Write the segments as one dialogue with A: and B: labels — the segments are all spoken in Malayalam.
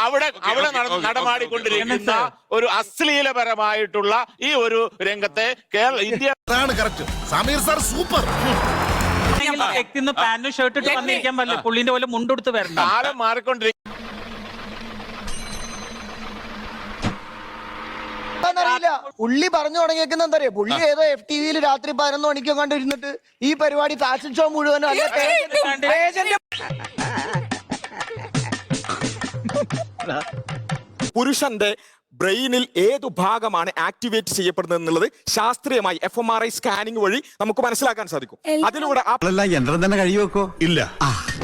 A: അവിടെ നടമാടിക്കൊണ്ടിരിക്കുന്ന ഒരു അശ്ലീലപരമായിട്ടുള്ള ഈ ഒരു രംഗത്തെ ഇന്ത്യ
B: സമീർ സാർ സൂപ്പർ.
C: പാന്റും ഷർട്ട് ഇട്ട് വന്നിരിക്കാൻ പറ്റില്ല, പുള്ളിന്റെ പോലെ മുണ്ടെടുത്ത് വരണം.
A: കാലം മാറിക്കൊണ്ടിരിക്കും.
D: അറിയില്ല, പുള്ളി പറഞ്ഞു തുടങ്ങിയേക്കുന്ന എന്താ അറിയാ, പുള്ളി ഏതോ FTV രാത്രി 11 മണിക്കോ കണ്ടിരുന്നിട്ട് ഈ പരിപാടി ഫാഷൻ ഷോ മുഴുവനും
E: പുരുഷന്റെ ബ്രെയിനിൽ ഏതു ഭാഗമാണ് ആക്ടിവേറ്റ് ചെയ്യപ്പെടുന്നത് എന്നുള്ളത് ശാസ്ത്രീയമായി FMRI സ്കാനിംഗ് വഴി നമുക്ക് മനസ്സിലാക്കാൻ സാധിക്കും. അതിലൂടെ
B: യന്ത്രം തന്നെ കഴുകി വെക്കോ? ഇല്ല,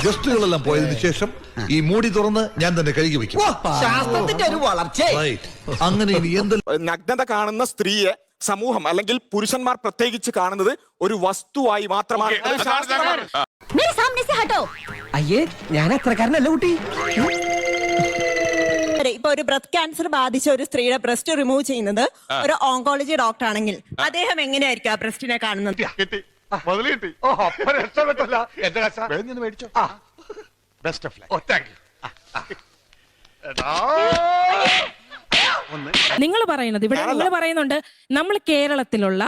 B: ഗസ്റ്റുകളെല്ലാം പോയതിനു ശേഷം ഈ മൂടി തുറന്ന് ഞാൻ തന്നെ കഴുകി വെക്കും.
D: ശാസ്ത്രത്തിന്റെ ഒരു വളർച്ച.
B: അങ്ങനെ
E: നഗ്നത കാണുന്ന സ്ത്രീയെ സമൂഹം അല്ലെങ്കിൽ പുരുഷന്മാർ പ്രത്യേകിച്ച് കാണുന്നത് ഒരു വസ്തുവായി മാത്രമാണ്.
D: അയ്യേ, ഞാൻ അത്രക്കാരനല്ല കുട്ടി.
F: ഇപ്പൊ ഒരു ബ്രസ്റ്റ് ക്യാൻസർ ബാധിച്ച ഒരു സ്ത്രീയുടെ ബ്രസ്റ്റ് റിമൂവ് ചെയ്യുന്നത് ഒരു ഓങ്കോളജി ഡോക്ടർ ആണെങ്കിൽ അദ്ദേഹം എങ്ങനെയായിരിക്കും ആ ബ്രസ്റ്റിനെ കാണുന്നത്?
G: നിങ്ങൾ പറയുന്നത് ഇവിടെ നിങ്ങൾ പറയുന്നുണ്ട് നമ്മൾ കേരളത്തിലുള്ള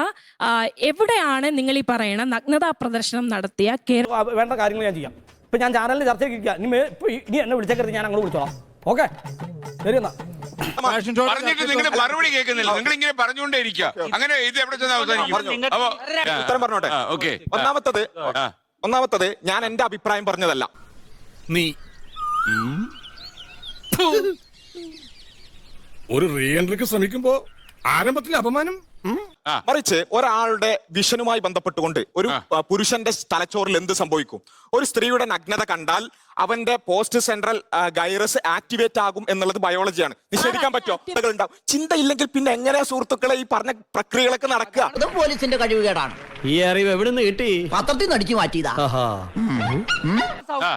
G: എവിടെയാണ് നിങ്ങൾ ഈ പറയണ നഗ്നതാ പ്രദർശനം നടത്തിയ
C: വേണ്ട കാര്യങ്ങൾ ഞാൻ ചെയ്യാം. ഇപ്പൊ ഞാൻ ചാനലിൽ ചർച്ച ചെയ്യിക്കുക, ഇനി എന്നെ വിളിച്ചേക്കരുത്, ഞാൻ അങ്ങോട്ട് വിളിച്ചോളാം. ഓക്കെ, ശരി എന്നാ.
A: പറഞ്ഞിട്ട് നിങ്ങൾ മറുപടി കേൾക്കുന്നില്ല, നിങ്ങൾ ഇങ്ങനെ പറഞ്ഞുകൊണ്ടേ ഇരിക്കുക. അങ്ങനെ ഇത് എവിടെ ചെന്ന് അവസാനിക്കും?
E: ഉത്തരം പറഞ്ഞോട്ടെ. ഒന്നാമത്തത് ഞാൻ എന്റെ അഭിപ്രായം പറഞ്ഞതല്ല.
B: നീ ഒരു റീ എൻട്രിക്ക് ശ്രമിക്കുമ്പോ ആരംഭത്തിൽ അപമാനം,
E: മറിച്ച് ഒരാളുടെ വിഷനുമായി ബന്ധപ്പെട്ടുകൊണ്ട് ഒരു പുരുഷന്റെ തലച്ചോറിൽ എന്ത് സംഭവിക്കും? ഒരു സ്ത്രീയുടെ നഗ്നത കണ്ടാൽ അവന്റെ പോസ്റ്റ് സെൻട്രൽ ഗൈറസ് ആക്ടിവേറ്റ് ആകും എന്നുള്ളത് ബയോളജിയാണ്. നിഷേധിക്കാൻ പറ്റുമോ? ചിന്തയില്ലെങ്കിൽ പിന്നെ എങ്ങനെയാ സുഹൃത്തുക്കളെ ഈ പറഞ്ഞ പ്രക്രിയകളൊക്കെ നടക്കുക?
D: പോലീസിന്റെ കഴിവുകേടാണ്.
C: ഈ അറിവ് എവിടുന്ന് കിട്ടി?
D: പത്രത്തിൽ നിന്ന് അടിച്ചു മാറ്റിയതാ.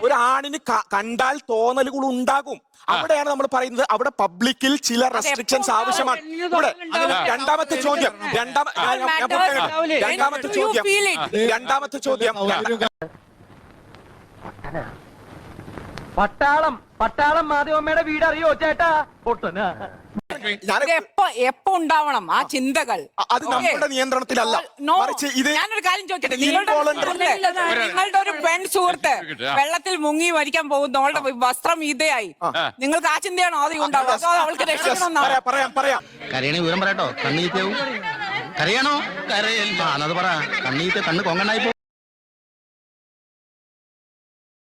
E: ഒരു ആണിന് കണ്ടാൽ തോന്നലുകൾ ഉണ്ടാകും. അവിടെയാണ് നമ്മൾ പറയുന്നത്, അവിടെ പബ്ലിക്കിൽ ചില റെസ്ട്രിക്ഷൻസ് ആവശ്യമാണ്. ഇവിടെ രണ്ടാമത്തെ ചോദ്യം
C: പട്ടാളം മാധവമ്മയുടെ വീട് അറിയോ ചേട്ടാ?
F: എപ്പോ ഉണ്ടാവണം ആ ചിന്തകൾ?
E: അത് നമ്മുടെ നിയന്ത്രണത്തിലല്ല. മറിച്ച് ഇത്
F: ഞാനൊരു കാര്യം ചോദിക്കട്ടെ, നിങ്ങളുടെ ഒരു പെൺ സുഹൃത്ത് വെള്ളത്തിൽ മുങ്ങി മരിക്കാൻ പോകുന്നു, അവളുടെ വസ്ത്രം ഇതയായി, നിങ്ങൾക്ക് ആ ചിന്തയാണോ ആദ്യം ഉണ്ടാവുക? അതോ അവൾക്ക് രക്ഷപ്പെടണമെന്നാണ്?
E: പറയാം.
H: കരയണ വിവരം പറയട്ടോ, കണ്ണീറ്റാവും. കരയണോ? കരയല്ല, അത് പറ. കണ്ണീറ്റ് കണ്ണ് കൊങ്ങണ്ടായി.